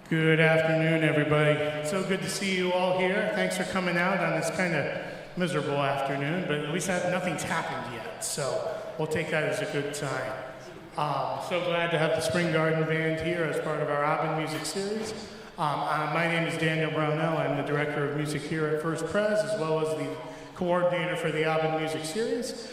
Good afternoon, everybody. It's so good to see you all here. Thanks for coming out on this kind of miserable afternoon, but at least nothing's happened yet, so we'll take that as a good sign. So glad to have the Spring Garden Band here as part of our Aben Music series. My name is Daniel Brownell. I'm the Director of Music here at First Pres, as well as the coordinator for the Aben Music series.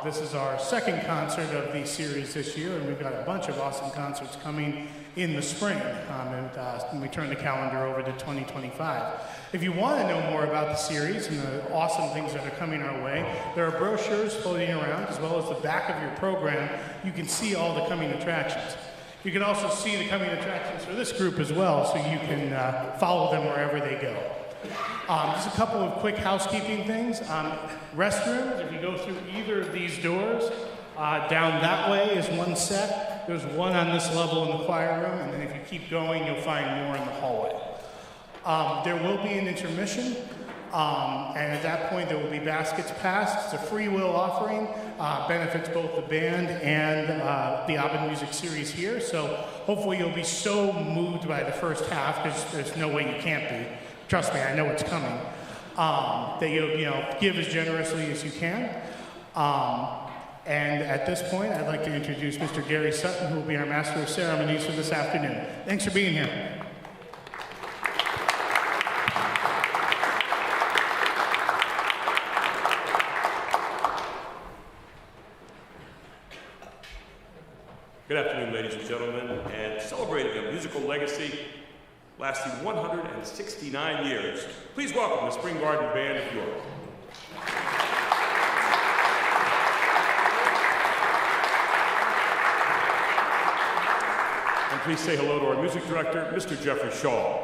This is our second concert of the series this year, and we've got a bunch of awesome concerts coming in the spring, and we turn the calendar over to 2025. If you want to know more about the series and the awesome things that are coming our way, there are brochures floating around, as well as the back of your program. You can see all the coming attractions. You can also see the coming attractions for this group as well, so you can follow them wherever they go. Just a couple of quick housekeeping things. Restrooms, if you go through either of these doors, down that way is one set. There's one on this level in the choir room, and then if you keep going, you'll find more in the hallway. There will be an intermission, and at that point there will be baskets passed. It's a free will offering, benefits both the band and the Aben Music series here, so hopefully you'll be so moved by the first half, because there's no way you can't be. Trust me, I know it's coming. That you'll give as generously as you can. And at this point, I'd like to introduce Mr. Gary Sutton, who will be our Master of Ceremonies for this afternoon. Thanks for being here. Good afternoon, ladies and gentlemen, and celebrating a musical legacy lasting 169 years. Please welcome the Spring Garden Band of York. And please say hello to our music director, Mr. Jeffrey Shaw.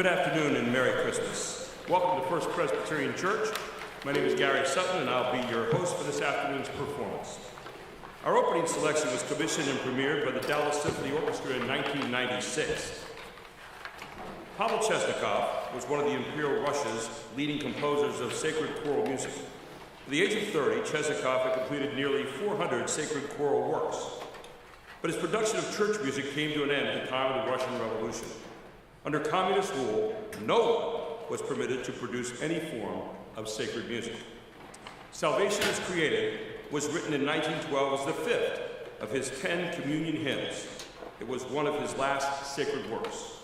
Good afternoon and Merry Christmas. Welcome to First Presbyterian Church. My name is Gary Sutton, and I'll be your host for this afternoon's performance. Our opening selection was commissioned and premiered by the Dallas Symphony Orchestra in 1996. Pavel Chesnikov was one of the Imperial Russia's leading composers of sacred choral music. At the age of 30, Chesnikov had completed nearly 400 sacred choral works. But his production of church music came to an end at the time of the Russian Revolution. Under communist rule, no one was permitted to produce any form of sacred music. Salvation is Created was written in 1912 as the fifth of his 10 communion hymns. It was one of his last sacred works.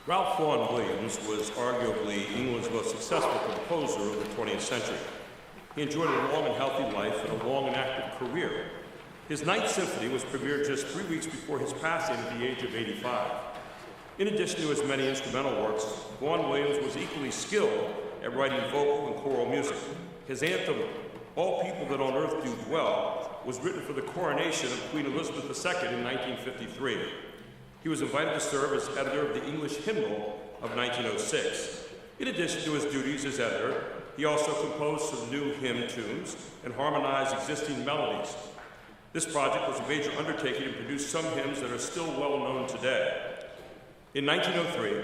Ralph Vaughan Williams was arguably England's most successful composer of the 20th century. He enjoyed a long and healthy life and a long and active career. His Ninth Symphony was premiered just 3 weeks before his passing at the age of 85. In addition to his many instrumental works, Vaughan Williams was equally skilled at writing vocal and choral music. His anthem, All People That on Earth Do Dwell, was written for the coronation of Queen Elizabeth II in 1953. He was invited to serve as editor of the English Hymnal of 1906. In addition to his duties as editor, he also composed some new hymn tunes and harmonized existing melodies. This project was a major undertaking and produced some hymns that are still well known today. In 1903,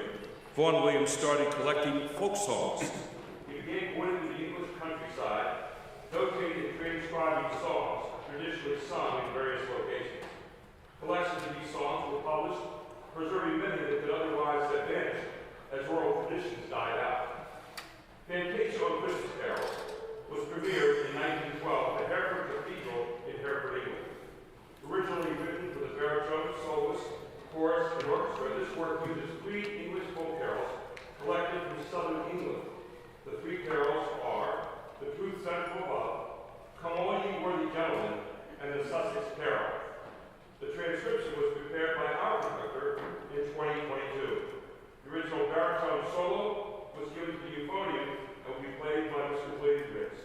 Vaughan Williams started collecting folk songs. He began going to the English countryside, notating and transcribing songs traditionally sung in various locations. Collections of these songs were published, preserving many that could otherwise have vanished as oral traditions died out. Fantasia on Christmas Carols was premiered in 1912 at the Hereford Cathedral in Hereford, England. Originally written for the baritone, soloist, chorus, and orchestra, this work uses 3 English folk carols collected from southern England. The 3 carols are The Truth Sent from Above, Come All Ye Worthy Gentlemen, and the Sussex Carol. The transcription was prepared by our conductor in 2022. The original baritone solo was given to the euphonium and will be played by Mr. William Ritz.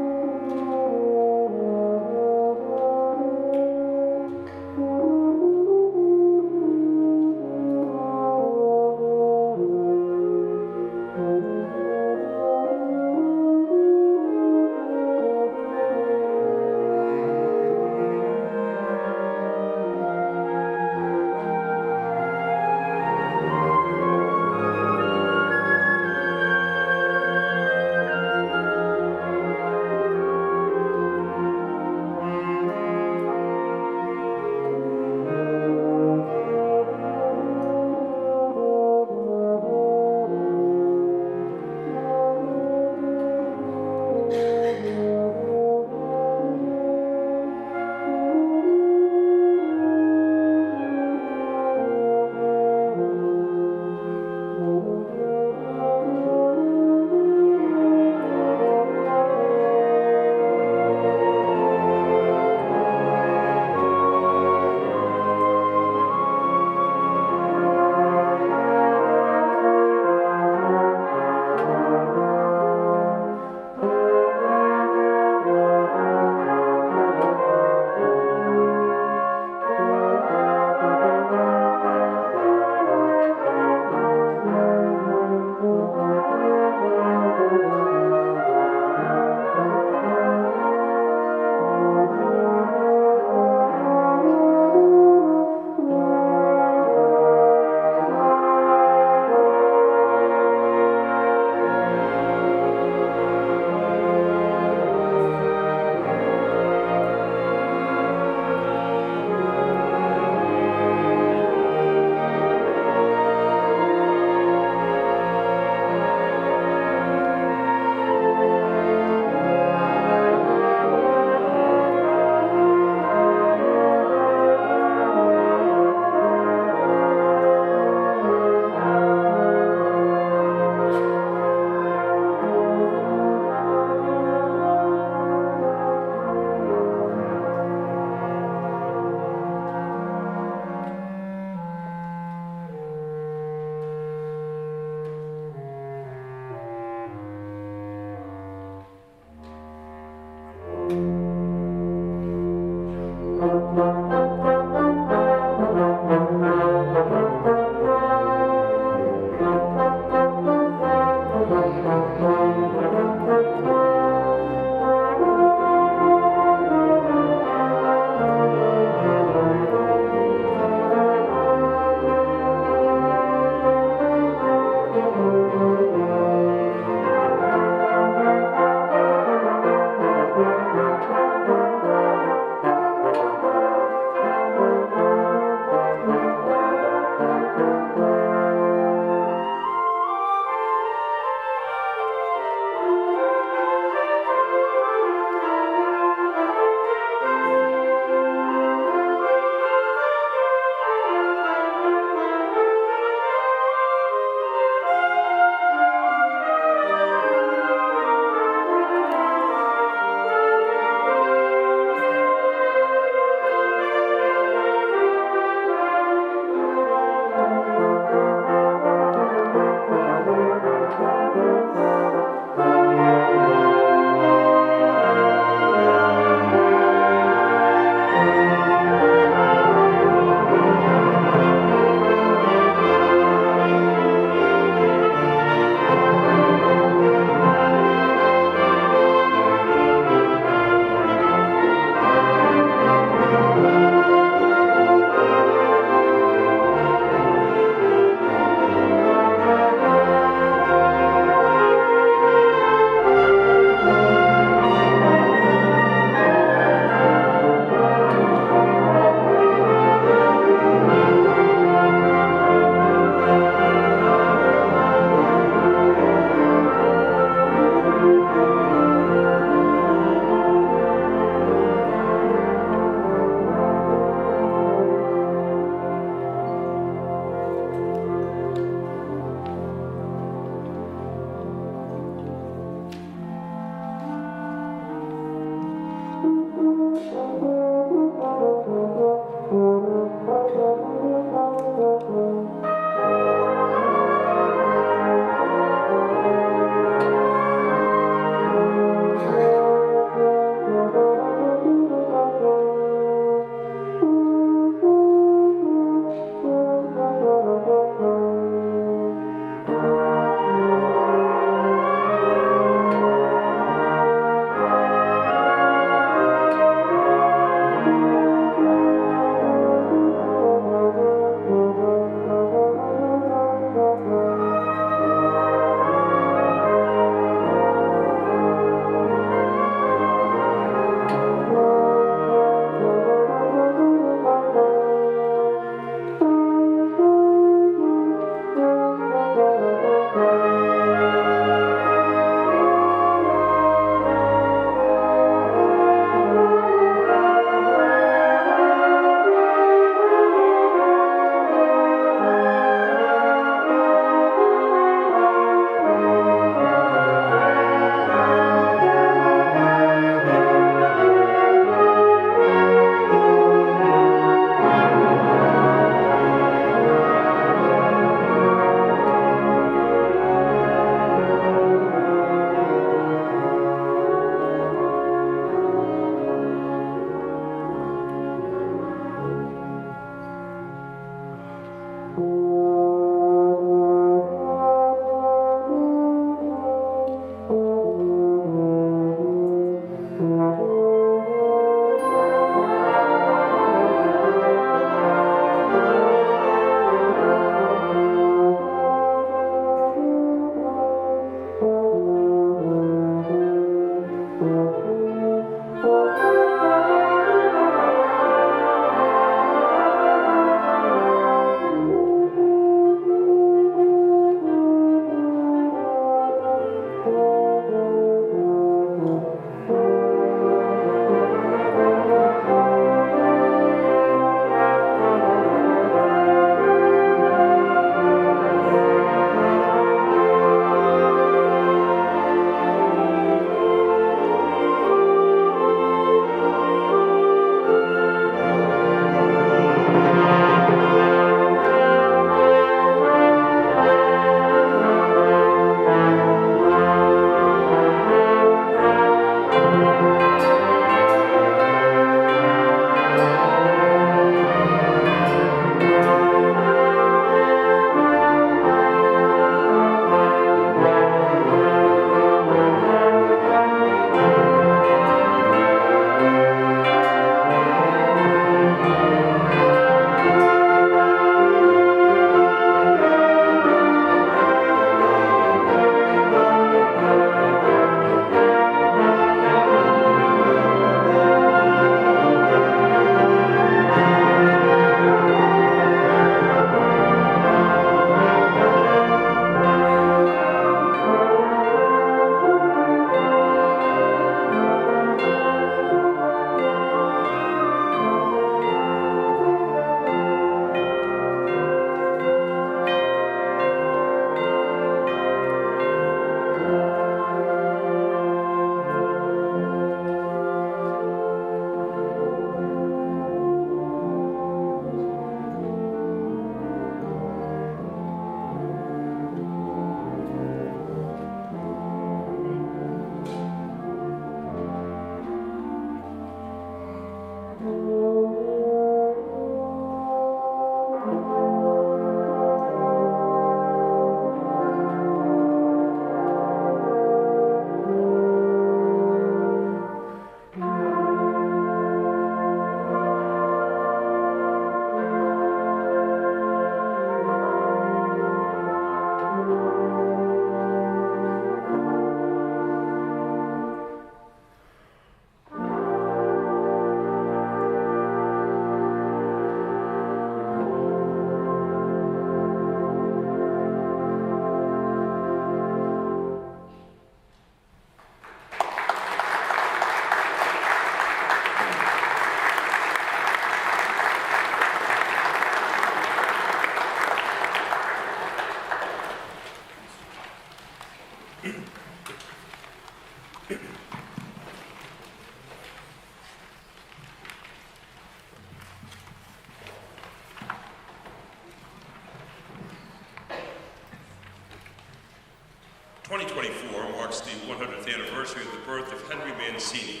2024 marks the 100th anniversary of the birth of Henry Mancini.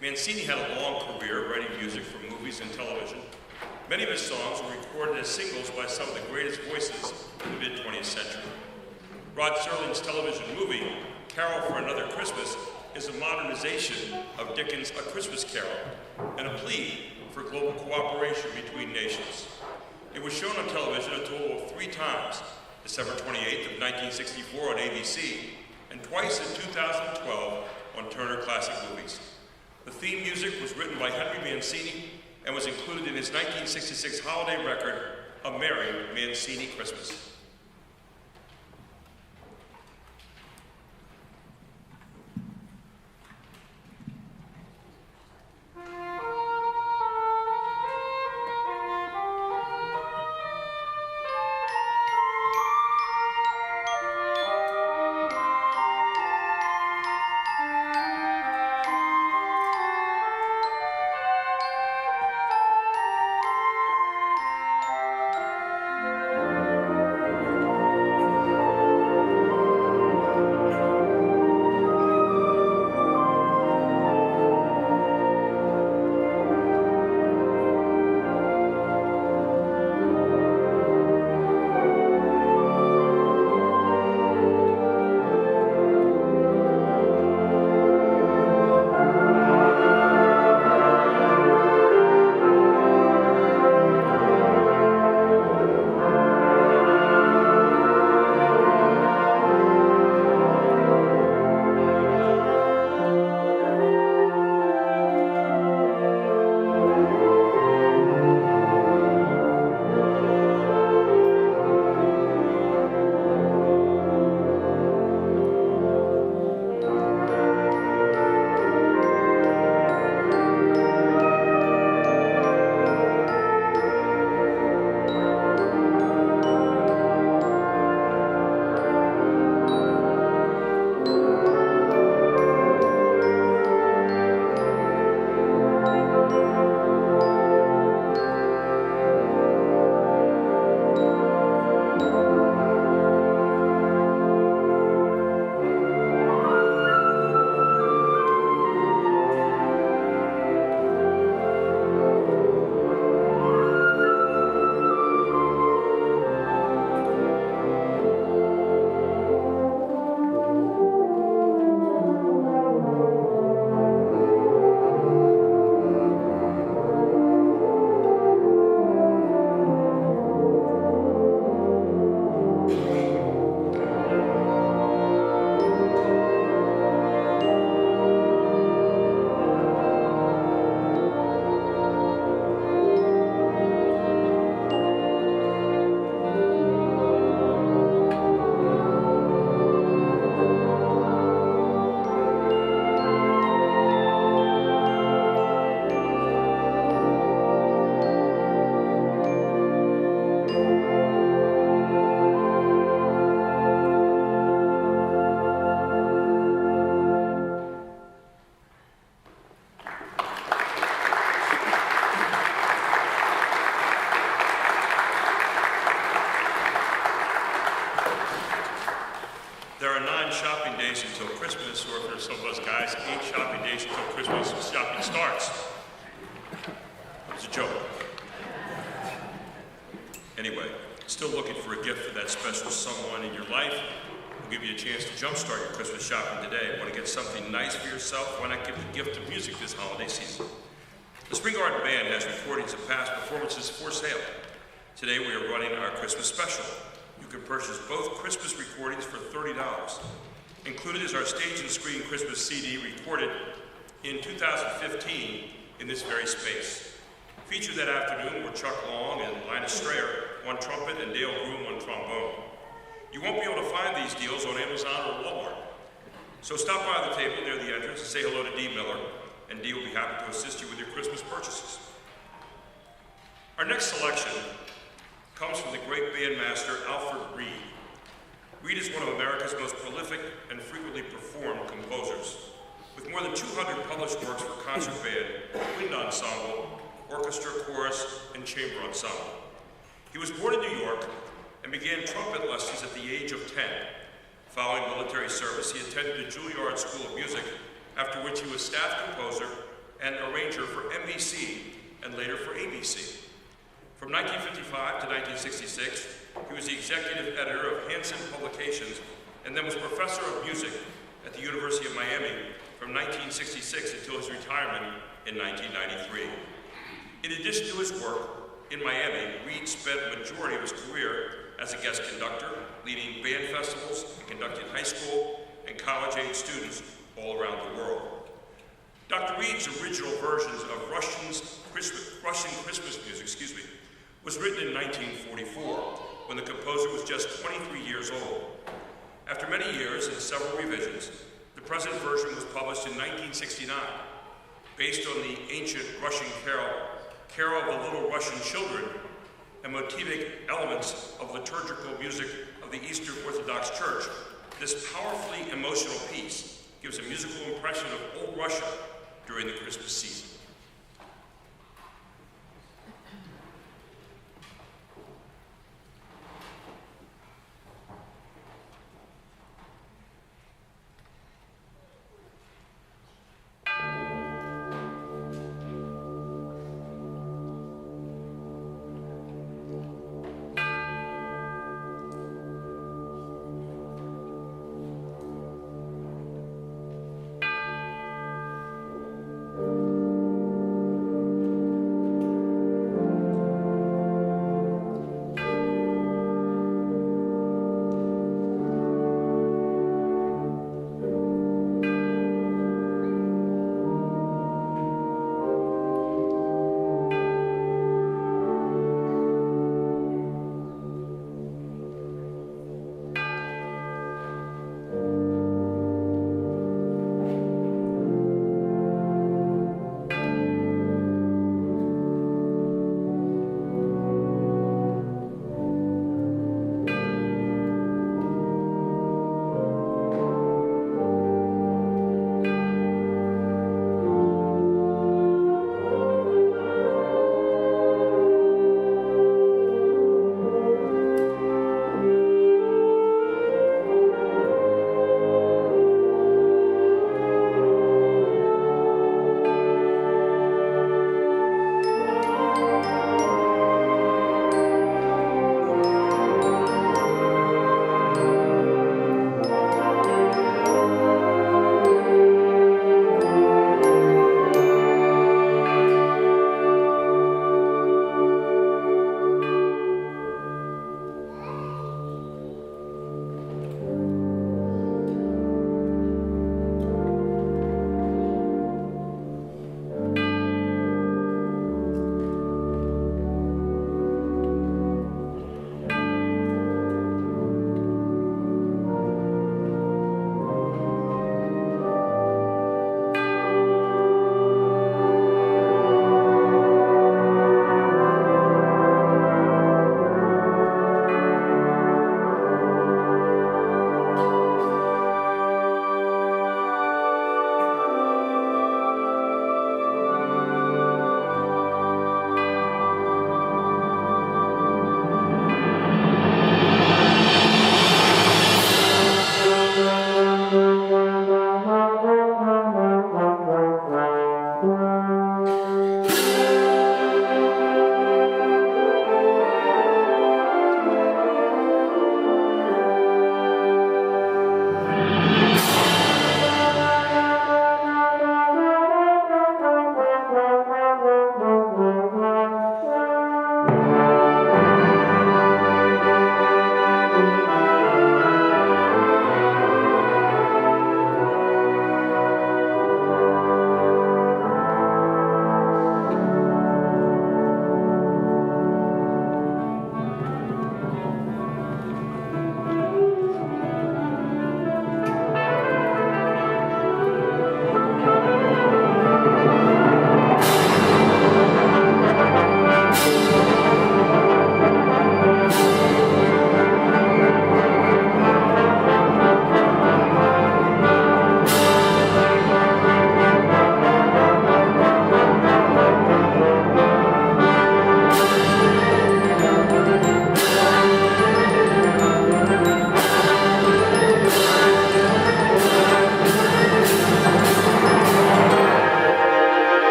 Mancini had a long career writing music for movies and television. Many of his songs were recorded as singles by some of the greatest voices in the mid-20th century. Rod Serling's television movie, Carol for Another Christmas, is a modernization of Dickens' A Christmas Carol and a plea for global cooperation between nations. It was shown on television a total of 3 times, December 28th of 1964 on ABC, and twice in 2012 on Turner Classic Movies. The theme music was written by Henry Mancini and was included in his 1966 holiday record, A Merry Mancini Christmas. There are 9 shopping days until Christmas, or for some of us guys, 8 shopping days until Christmas shopping starts. It's a joke. Anyway, still looking for a gift for that special someone in your life? We'll give you a chance to jumpstart your Christmas shopping today. Want to get something nice for yourself? Why not give the gift of music this holiday season? The Spring Garden Band has recordings of past performances for sale. Today we are running our Christmas special. You can purchase both Christmas recordings for $30. Included is our Stage and Screen Christmas CD recorded in 2015 in this very space. Featured that afternoon were Chuck Long and Linus Strayer on trumpet and Dale Groom on trombone. You won't be able to find these deals on Amazon or Walmart. So stop by the table near the entrance and say hello to Dee Miller, and Dee will be happy to assist you with your Christmas purchases. Our next selection comes from the great bandmaster Alfred Reed. Reed is one of America's most prolific and frequently performed composers, with more than 200 published works for concert band, wind ensemble, orchestra, chorus, and chamber ensemble. He was born in New York and began trumpet lessons at the age of 10, Following military service, he attended the Juilliard School of Music, after which he was staff composer and arranger for NBC and later for ABC. From 1955 to 1966, he was the executive editor of Hanson Publications and then was professor of music at the University of Miami from 1966 until his retirement in 1993. In addition to his work in Miami, Reed spent the majority of his career as a guest conductor, leading band festivals and conducting high school and college-age students all around the world. Dr. Reed's original versions of Russian Christmas music, was written in 1944, when the composer was just 23 years old. After many years and several revisions, the present version was published in 1969, based on the ancient Russian Carol of the Little Russian Children, and motivic elements of liturgical music of the Eastern Orthodox Church. This powerfully emotional piece gives a musical impression of old Russia during the Christmas season.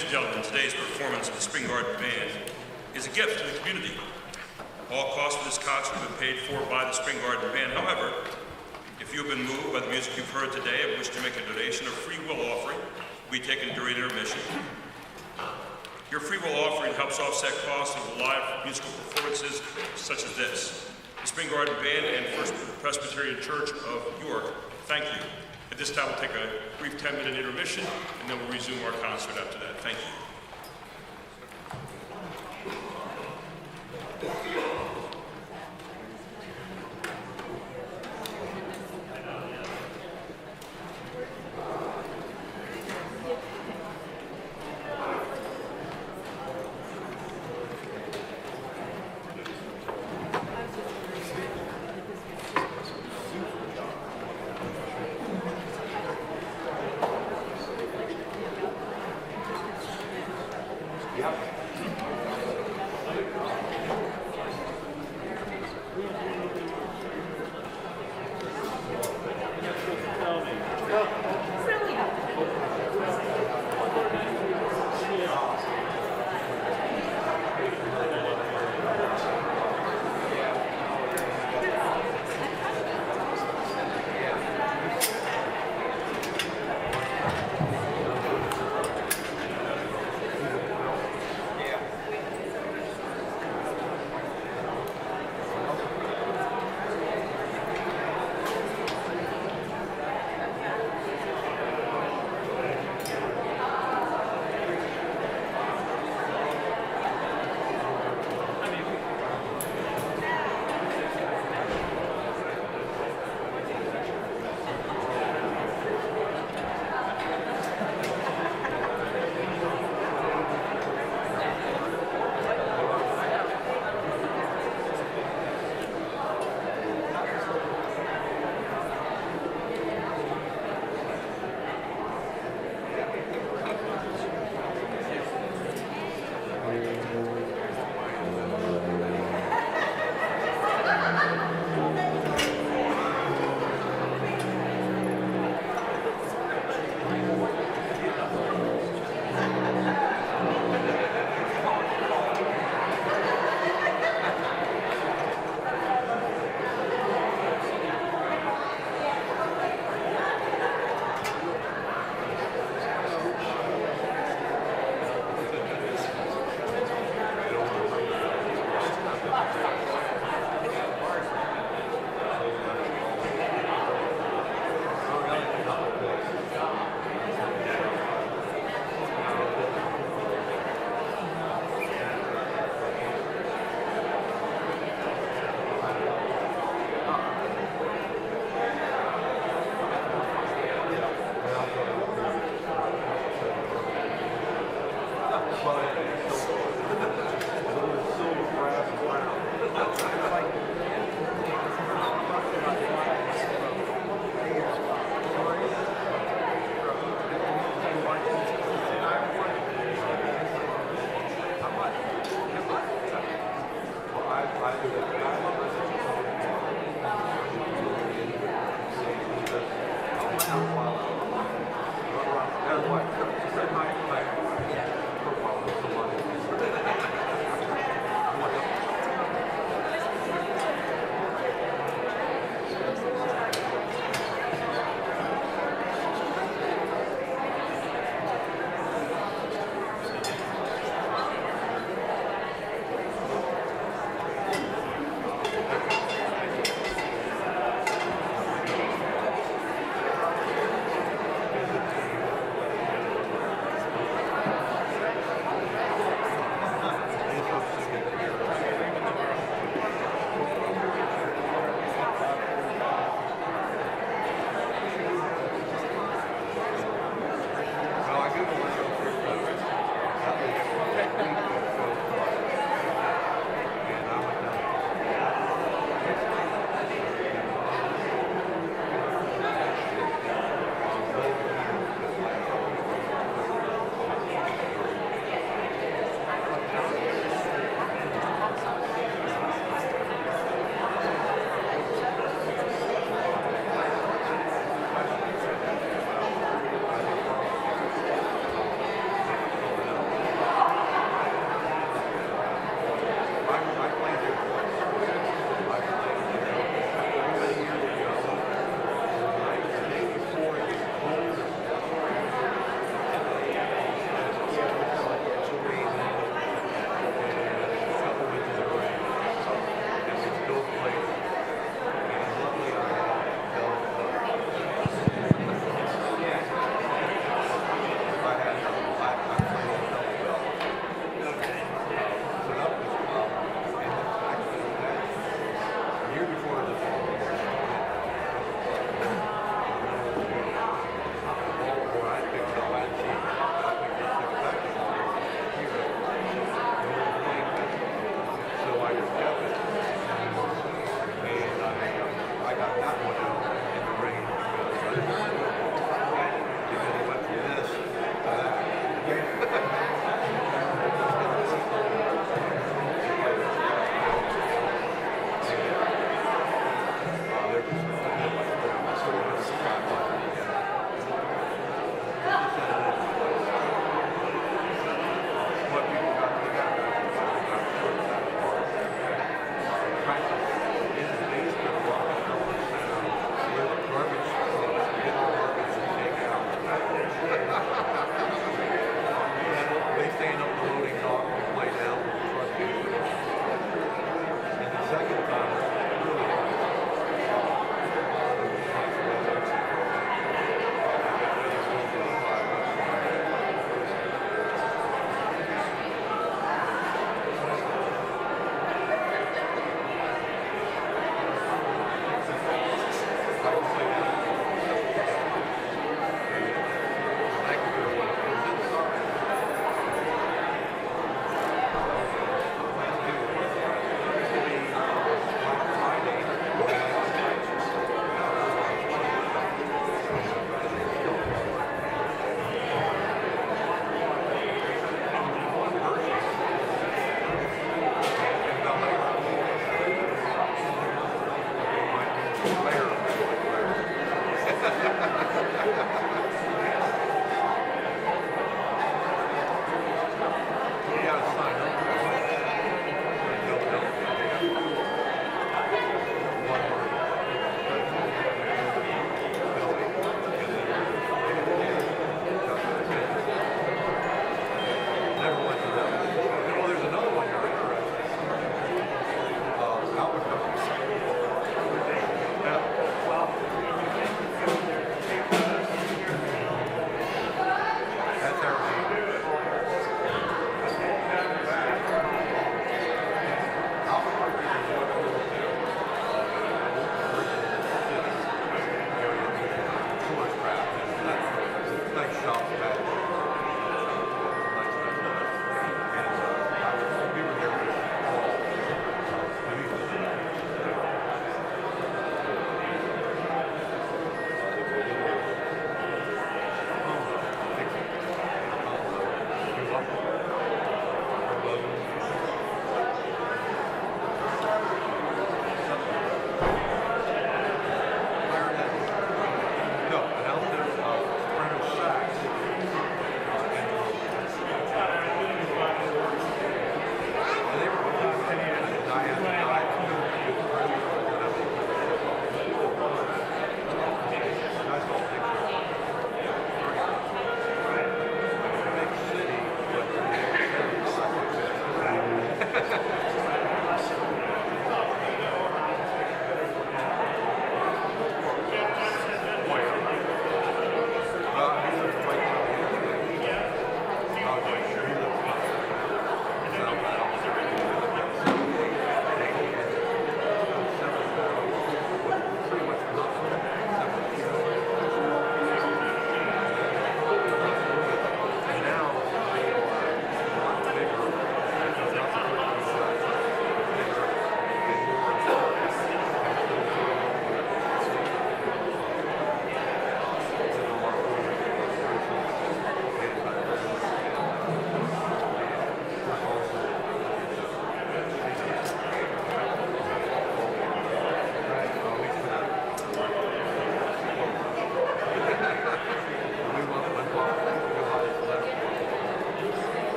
Ladies and gentlemen, today's performance of the Spring Garden Band is a gift to the community. All costs for this concert have been paid for by the Spring Garden Band. However, if you have been moved by the music you've heard today and wish to make a donation or free will offering, will be taken during intermission. Your free will offering helps offset costs of live musical performances such as this. The Spring Garden Band and First Presbyterian Church of York, thank you. At this time, we'll take a brief 10-minute intermission, and then we'll resume our concert after that. Thank you.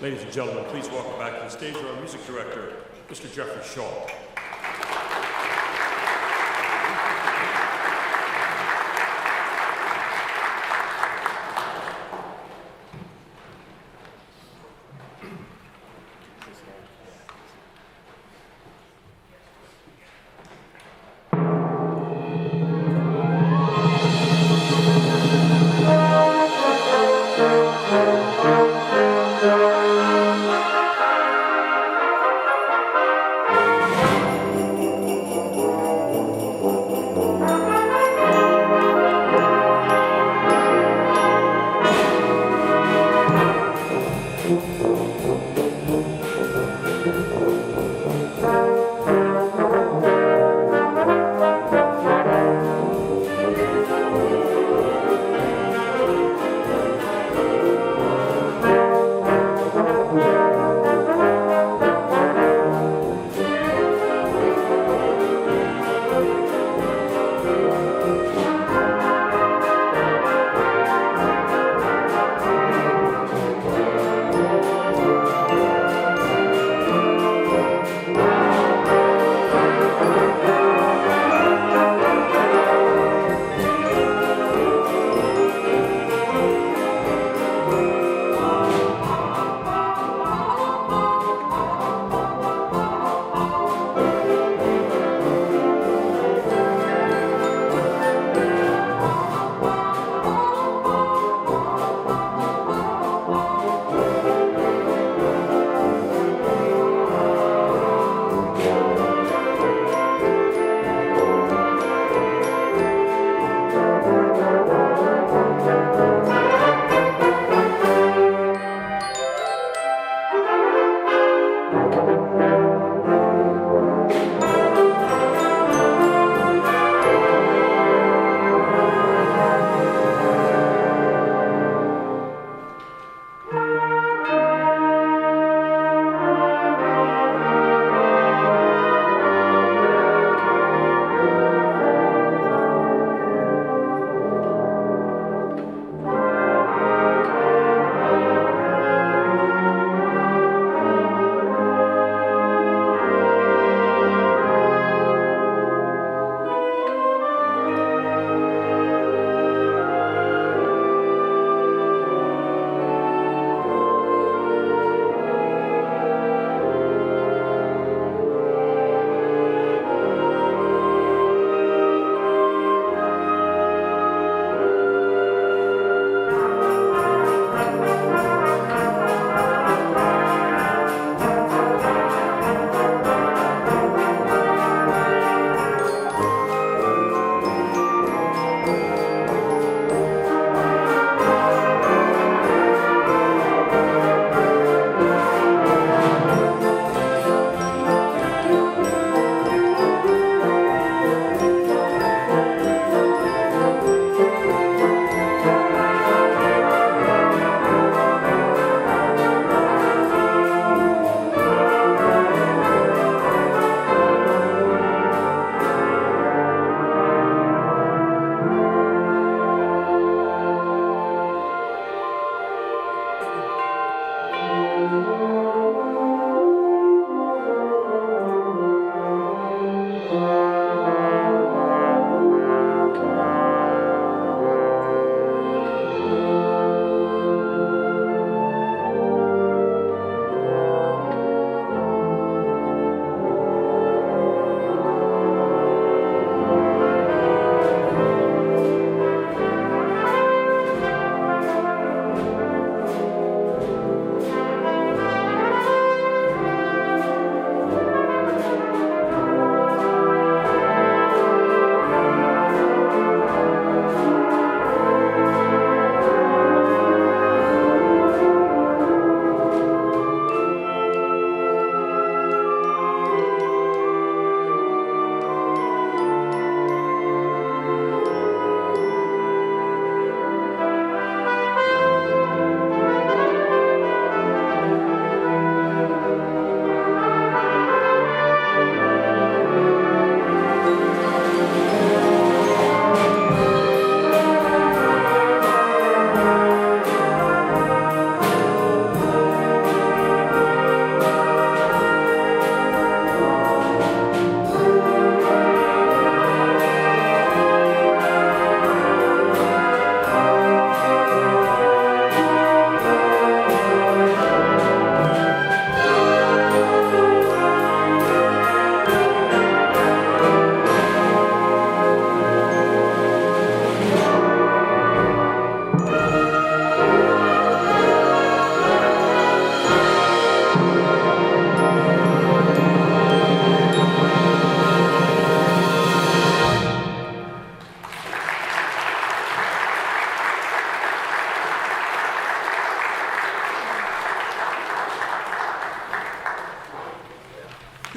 Ladies and gentlemen, please welcome back to the stage our music director, Mr. Jeffrey Shaw.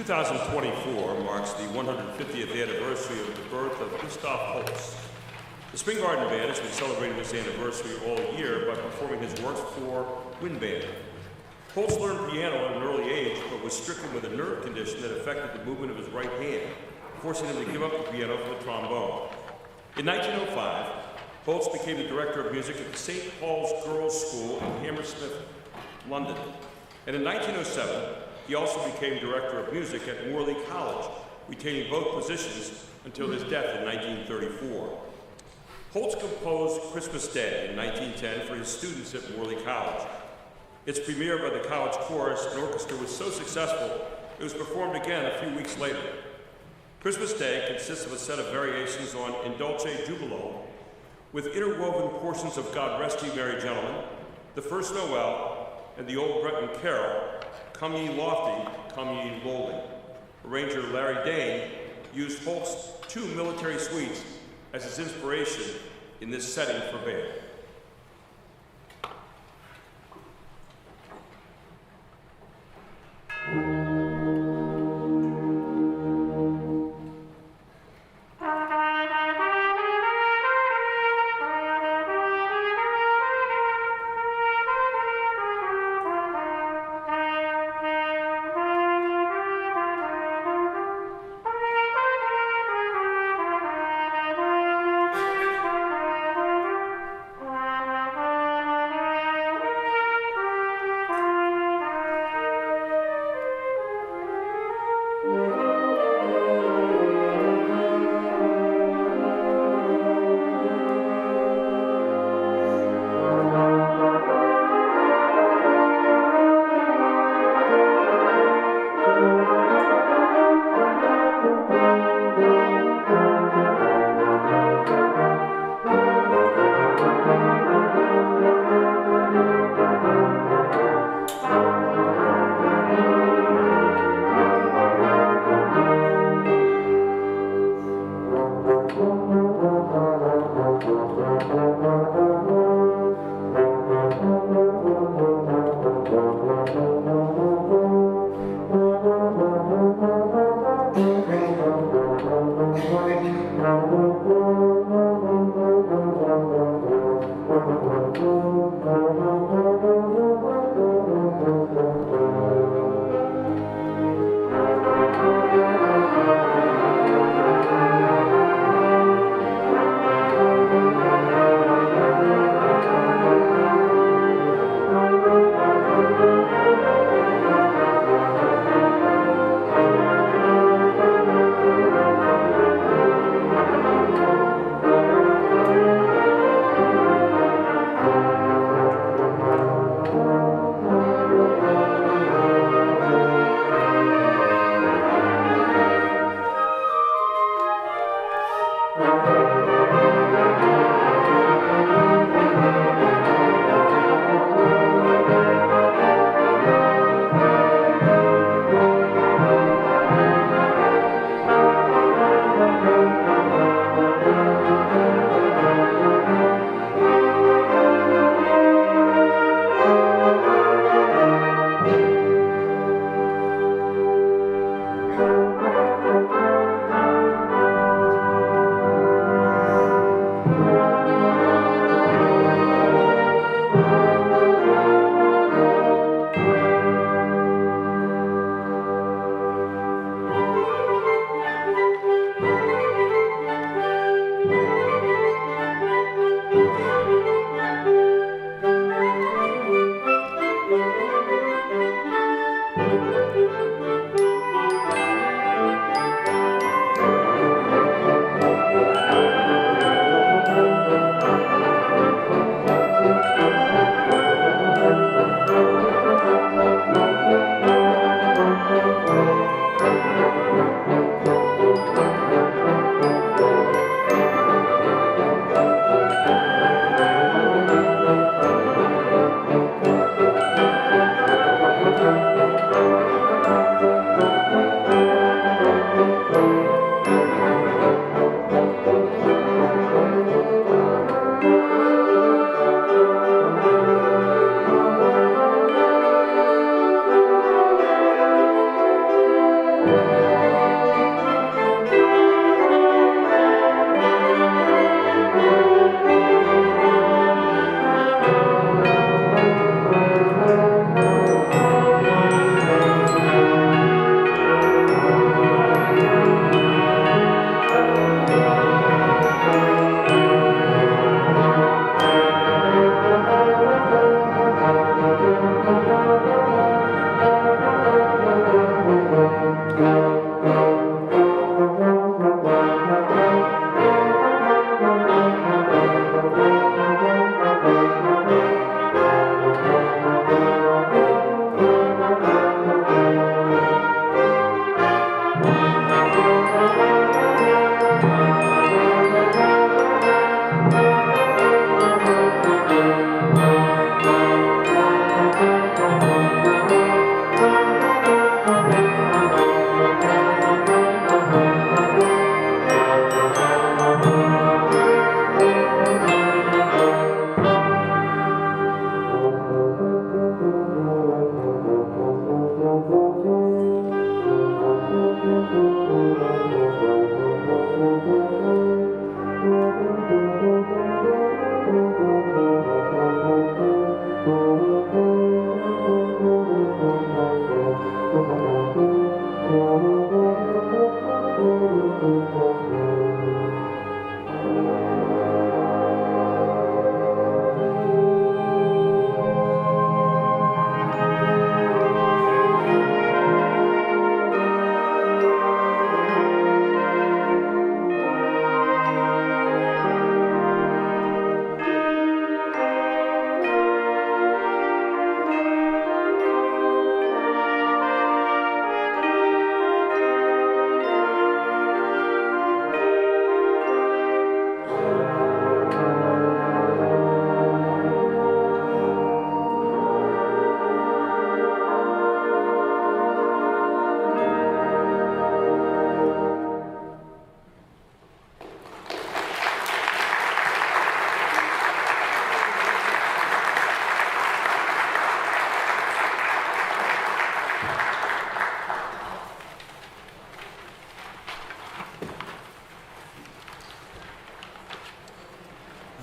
2024 marks the 150th anniversary of the birth of Gustav Holst. The Spring Garden Band has been celebrating this anniversary all year by performing his works for wind band. Holst learned piano at an early age, but was stricken with a nerve condition that affected the movement of his right hand, forcing him to give up the piano for the trombone. In 1905, Holst became the director of music at the St. Paul's Girls' School in Hammersmith, London. And in 1907, he also became director of music at Morley College, retaining both positions until his death in 1934. Holst composed Christmas Day in 1910 for his students at Morley College. Its premiere by the college chorus and orchestra was so successful, it was performed again a few weeks later. Christmas Day consists of a set of variations on In Dulce Jubilo, with interwoven portions of God Rest Ye Merry Gentlemen, The First Noel, and the Old Breton Carol, Come Ye Lofty, Come Ye Lowly. Arranger Larry Dane used Holst's two military suites as his inspiration in this setting for band.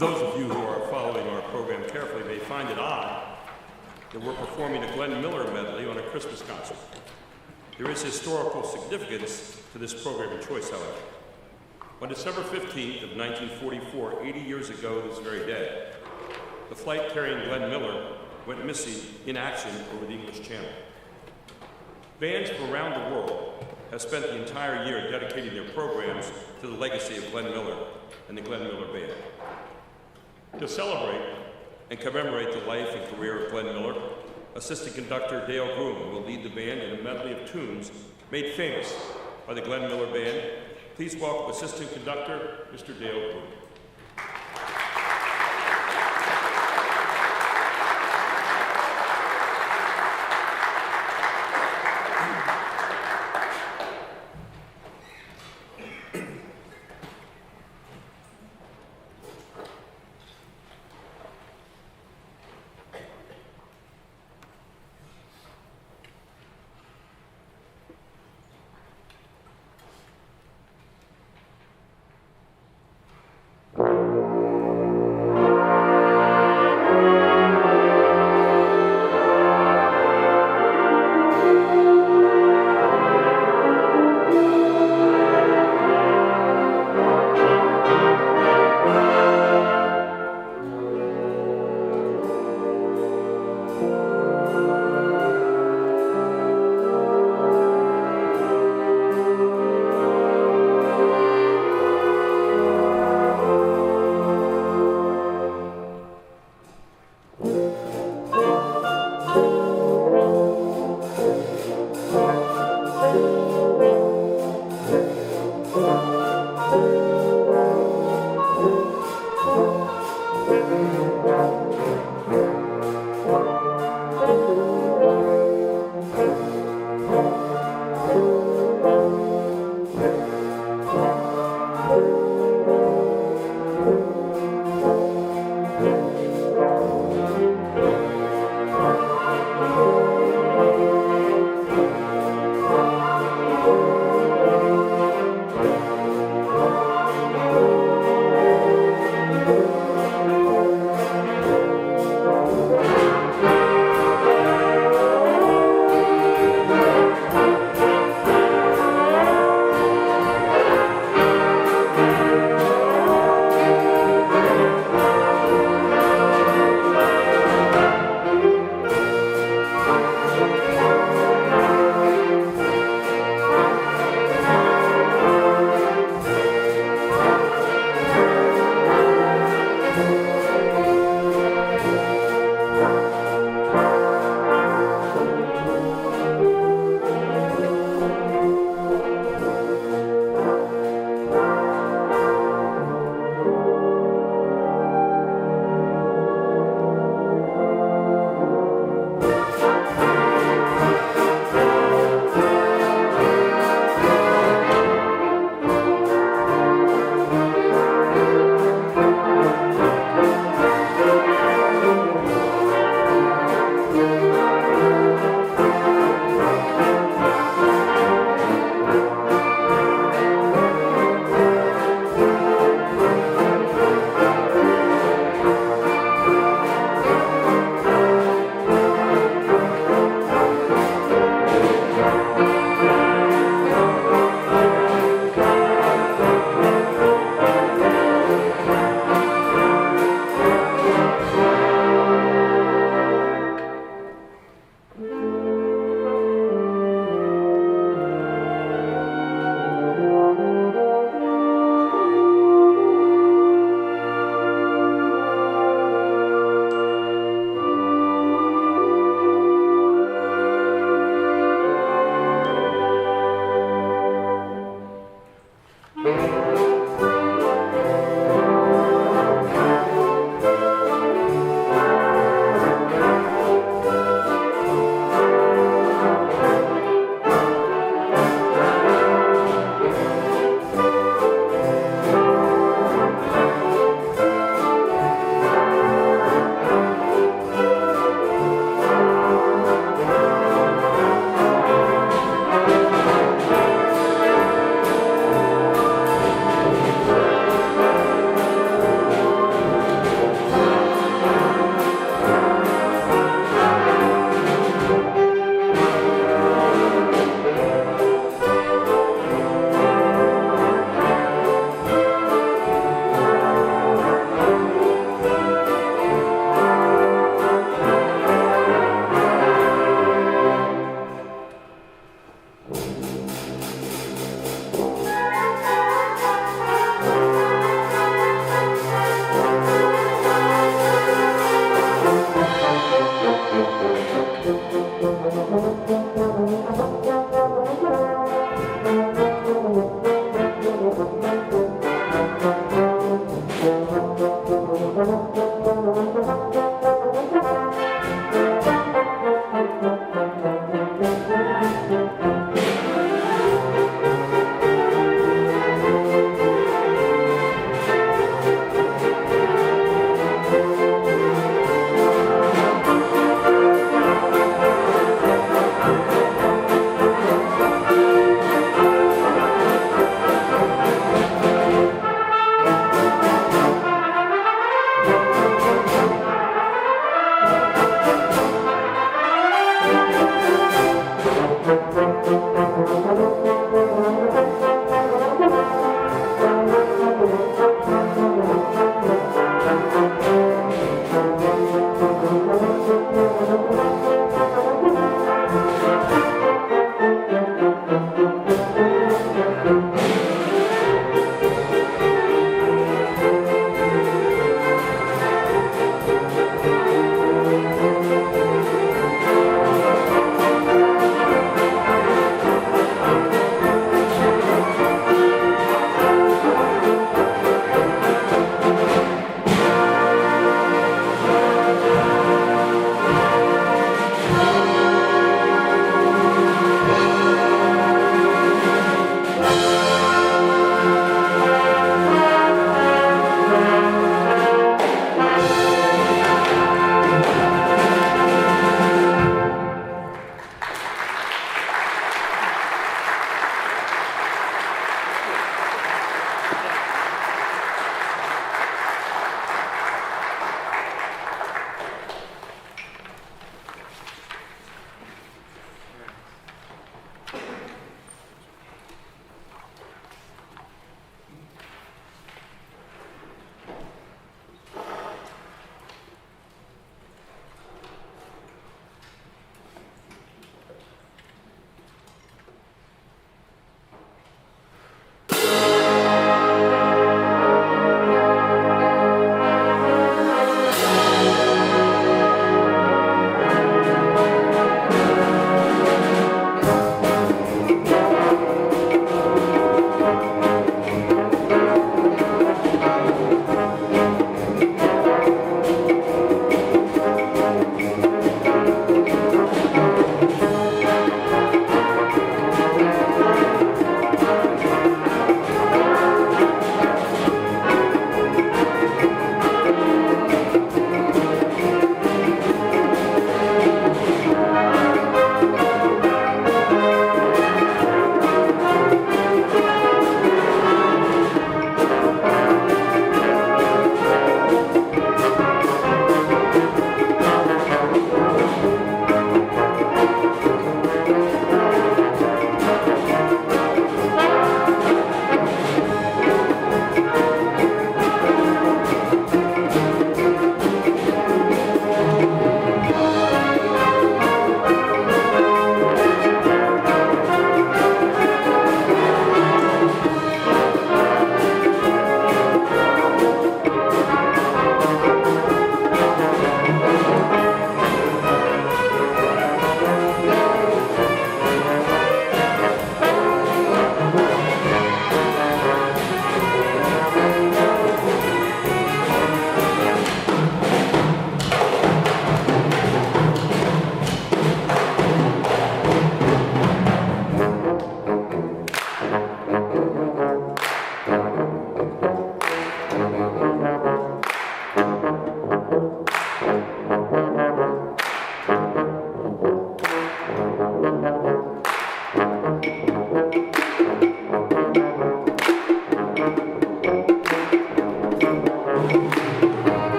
Those of you who are following our program carefully may find it odd that we're performing a Glenn Miller medley on a Christmas concert. There is historical significance to this program choice, however. On December 15th of 1944, 80 years ago this very day, the flight carrying Glenn Miller went missing in action over the English Channel. Bands from around the world have spent the entire year dedicating their programs to the legacy of Glenn Miller and the Glenn Miller Band. To celebrate and commemorate the life and career of Glenn Miller, assistant conductor Dale Groom will lead the band in a medley of tunes made famous by the Glenn Miller Band. Please welcome assistant conductor, Mr. Dale Groom.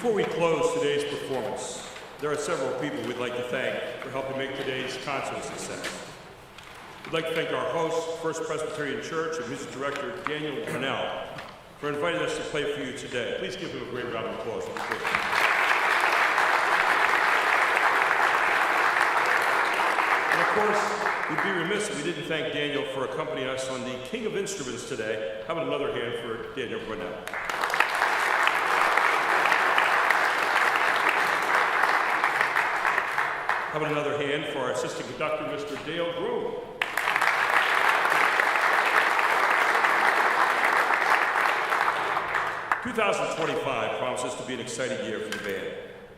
Before we close today's performance, there are several people we'd like to thank for helping make today's concert a success. We'd like to thank our host, First Presbyterian Church, and music director Daniel Grinnell, for inviting us to play for you today. Please give him a great round of applause. And of course, we'd be remiss if we didn't thank Daniel for accompanying us on the King of Instruments today. How about another hand for Daniel Grinnell? How about another hand for our assistant conductor, Mr. Dale Groom? 2025 promises to be an exciting year for the band.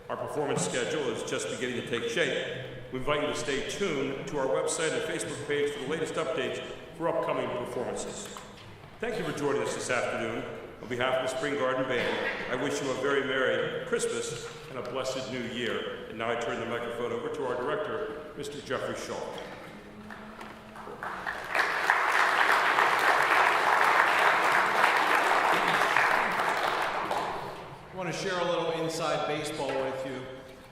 Our performance schedule is just beginning to take shape. We invite you to stay tuned to our website and Facebook page for the latest updates for upcoming performances. Thank you for joining us this afternoon. On behalf of the Spring Garden Band, I wish you a very Merry Christmas and a blessed New Year. And now I turn the microphone over to our director, Mr. Jeffrey Shaw. I want to share a little inside baseball with you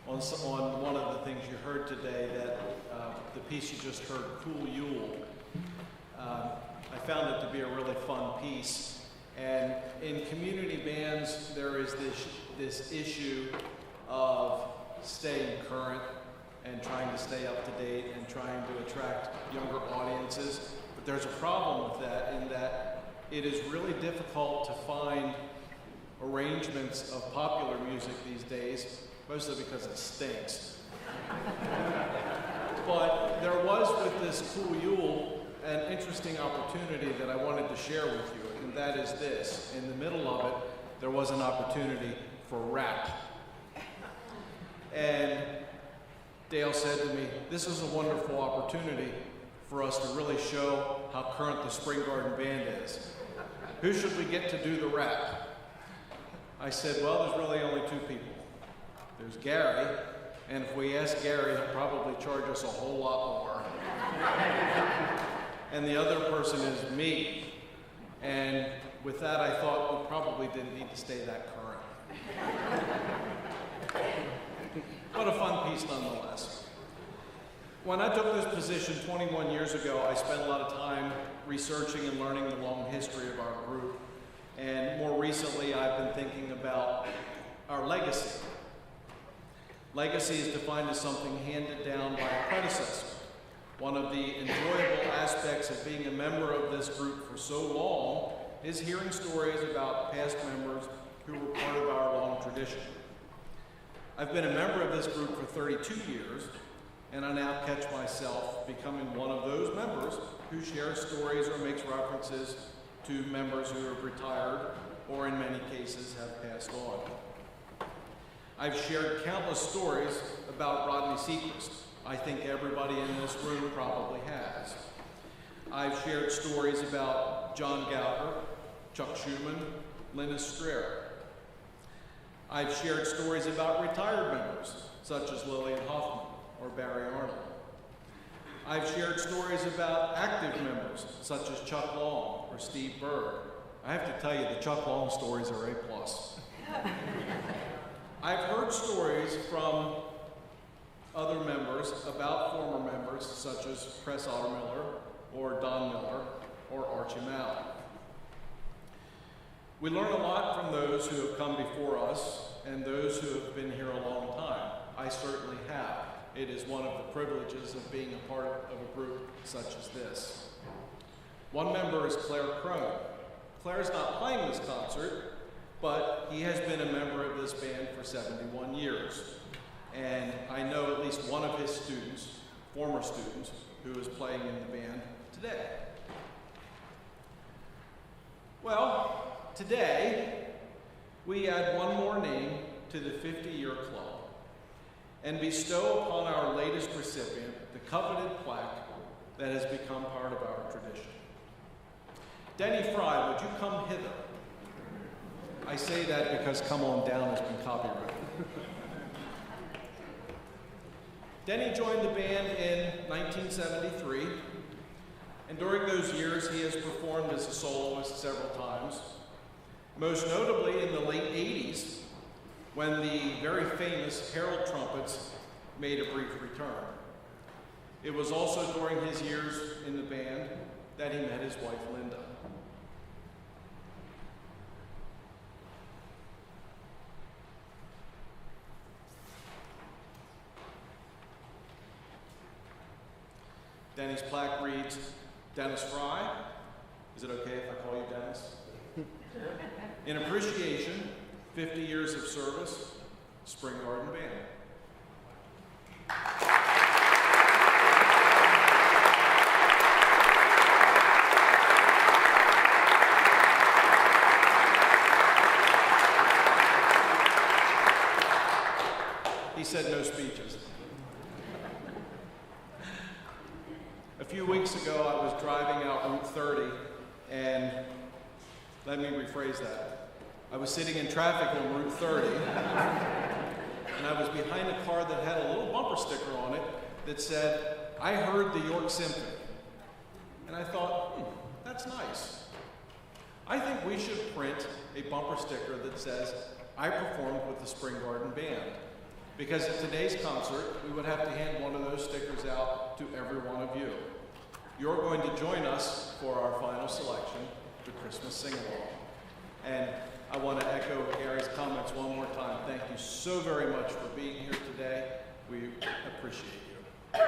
on one of the things you heard today, that the piece you just heard, Cool Yule. I found it to be a really fun piece. And in community bands, there is this issue of staying current and trying to stay up to date and trying to attract younger audiences. But there's a problem with that in that it is really difficult to find arrangements of popular music these days, mostly because it stinks. But there was, with this Cool Yule, an interesting opportunity that I wanted to share with you, and that is this. In the middle of it, there was an opportunity for rap. And Dale said to me, this is a wonderful opportunity for us to really show how current the Spring Garden Band is. Who should we get to do the rap? I said, well, there's really only two people. There's Gary, and if we ask Gary, he'll probably charge us a whole lot more. And the other person is me. And with that, I thought we probably didn't need to stay that current. What a fun piece nonetheless. When I took this position 21 years ago, I spent a lot of time researching and learning the long history of our group. And more recently, I've been thinking about our legacy. Legacy is defined as something handed down by a predecessor. One of the enjoyable aspects of being a member of this group for so long is hearing stories about past members who were part of our long tradition. I've been a member of this group for 32 years, and I now catch myself becoming one of those members who shares stories or makes references to members who have retired or in many cases have passed on. I've shared countless stories about Rodney Seacrest. I think everybody in this room probably has. I've shared stories about John Gallagher, Chuck Schumann, Linus Strayer. I've shared stories about retired members, such as Lillian Hoffman or Barry Arnold. I've shared stories about active members, such as Chuck Long or Steve Berg. I have to tell you, the Chuck Long stories are A+. I've heard stories from other members about former members, such as Press Ottermiller or Don Miller or Archie Malley. We learn a lot from those who have come before us and those who have been here a long time. I certainly have. It is one of the privileges of being a part of a group such as this. One member is Claire Crone. Claire's not playing this concert, but he has been a member of this band for 71 years. And I know at least one of his students, former students, who is playing in the band today. Well, today, we add one more name to the 50-year club and bestow upon our latest recipient the coveted plaque that has become part of our tradition. Denny Fry, would you come hither? I say that because Come On Down has been copyrighted. Denny joined the band in 1973, and during those years he has performed as a soloist several times. Most notably in the late 80s, when the very famous Herald trumpets made a brief return. It was also during his years in the band that he met his wife, Linda. Denny's plaque reads, Dennis Fry. Is it okay if I call you Dennis? In appreciation, 50 years of service, Spring Garden Band. He said no speeches. A few weeks ago, I was driving out Route 30, and let me rephrase that. I was sitting in traffic on Route 30, and I was behind a car that had a little bumper sticker on it that said, I heard the York Symphony. And I thought, that's nice. I think we should print a bumper sticker that says, I performed with the Spring Garden Band. Because at today's concert, we would have to hand one of those stickers out to every one of you. You're going to join us for our final selection, the Christmas Sing-Along. And I want to echo Gary's comments one more time. Thank you so very much for being here today. We appreciate you.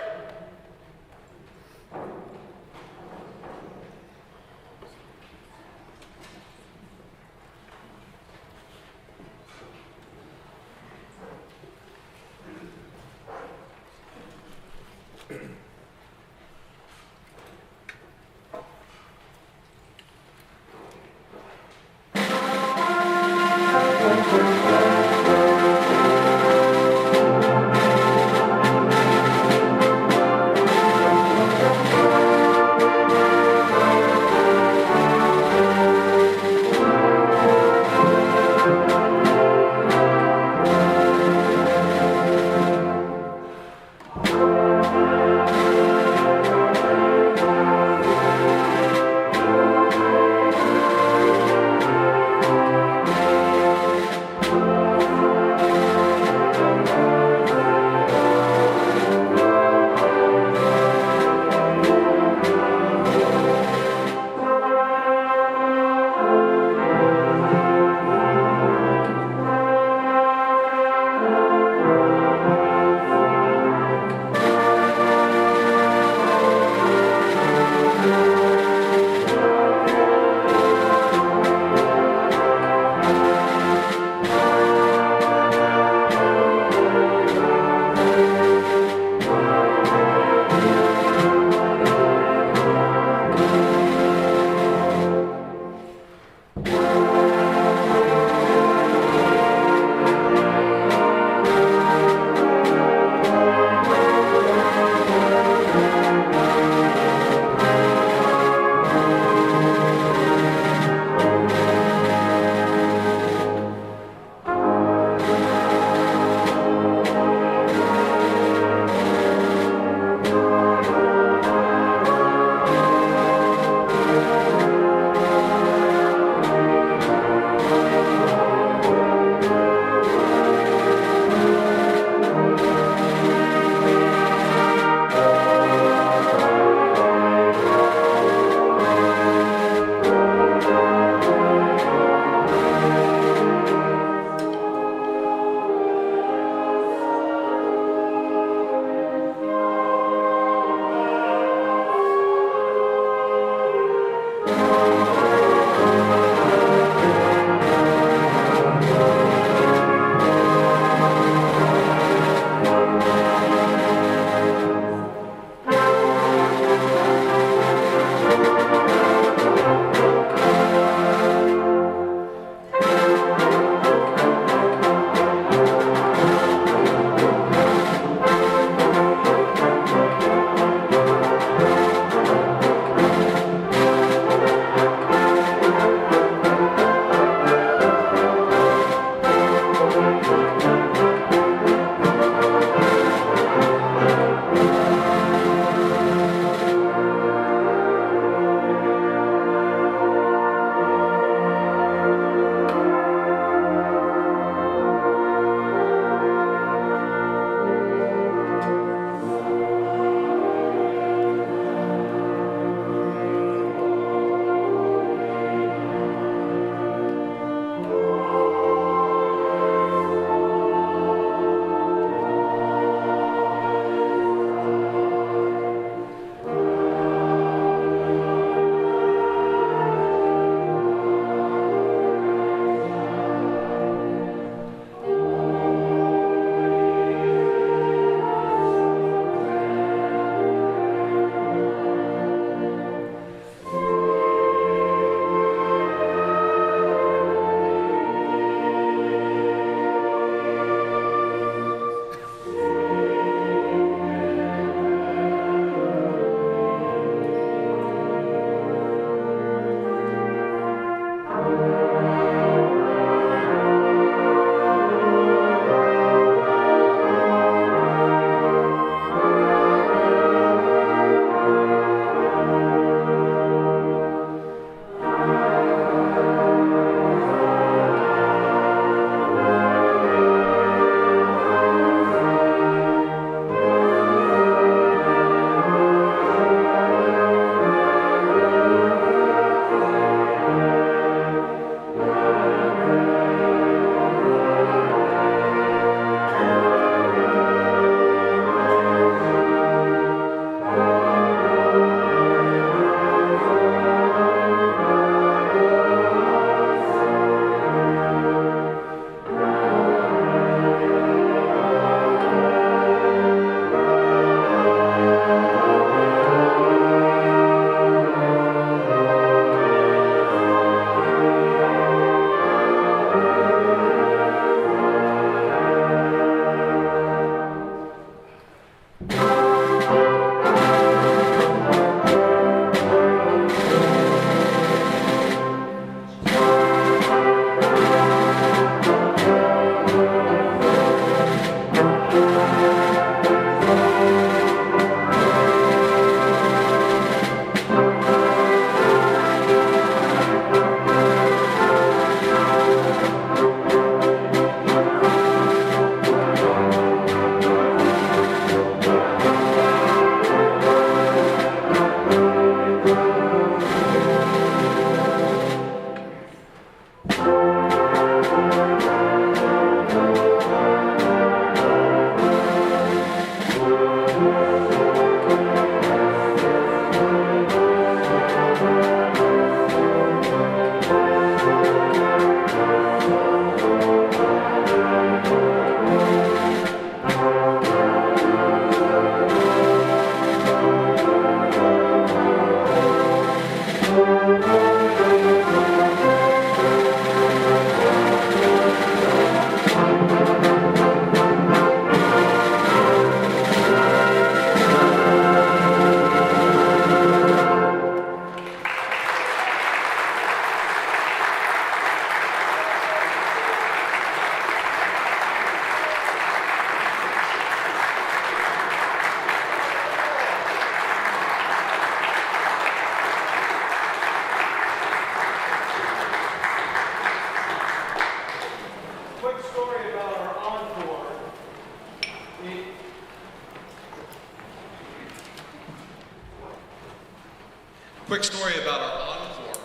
Quick story about our encore.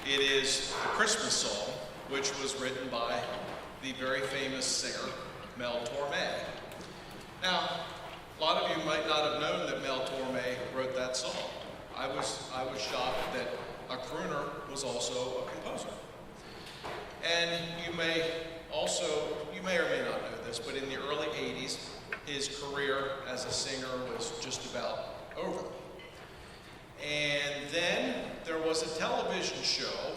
It is the Christmas song, which was written by the very famous singer, Mel Torme. Now, a lot of you might not have known that Mel Torme wrote that song. I was shocked that a crooner was also a composer. And you may or may not know this, but in the early 80s, his career as a singer was just about over. And then there was a television show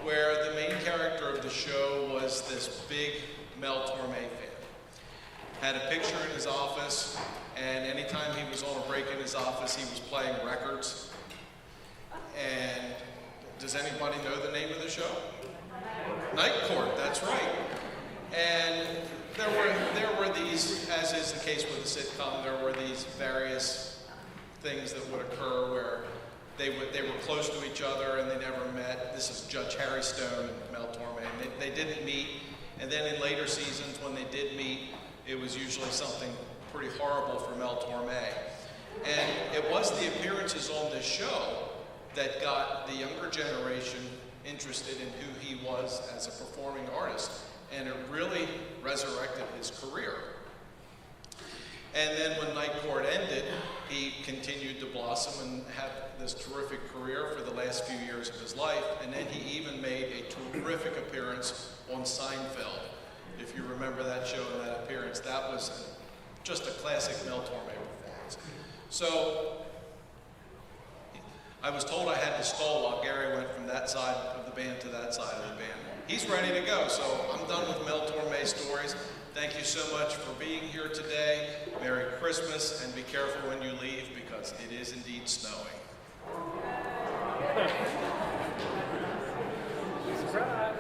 where the main character of the show was this big Mel Torme fan. Had a picture in his office, and anytime he was on a break in his office, he was playing records. And does anybody know the name of the show? Night Court, that's right. And there were these, as is the case with a sitcom, there were these various things that would occur where they were close to each other and they never met. This is Judge Harry Stone and Mel Torme. And they didn't meet, and then in later seasons when they did meet, it was usually something pretty horrible for Mel Torme. And it was the appearances on this show that got the younger generation interested in who he was as a performing artist. And it really resurrected his career. And then when Night Court ended, he continued to blossom and have this terrific career for the last few years of his life. And then he even made a terrific appearance on Seinfeld. If you remember that show and that appearance, that was just a classic Mel Torme performance. So I was told I had to stall while Gary went from that side of the band to that side of the band. He's ready to go, so I'm done with Mel Torme stories. Thank you so much for being here today. Merry Christmas, and be careful when you leave because it is indeed snowing. Surprise!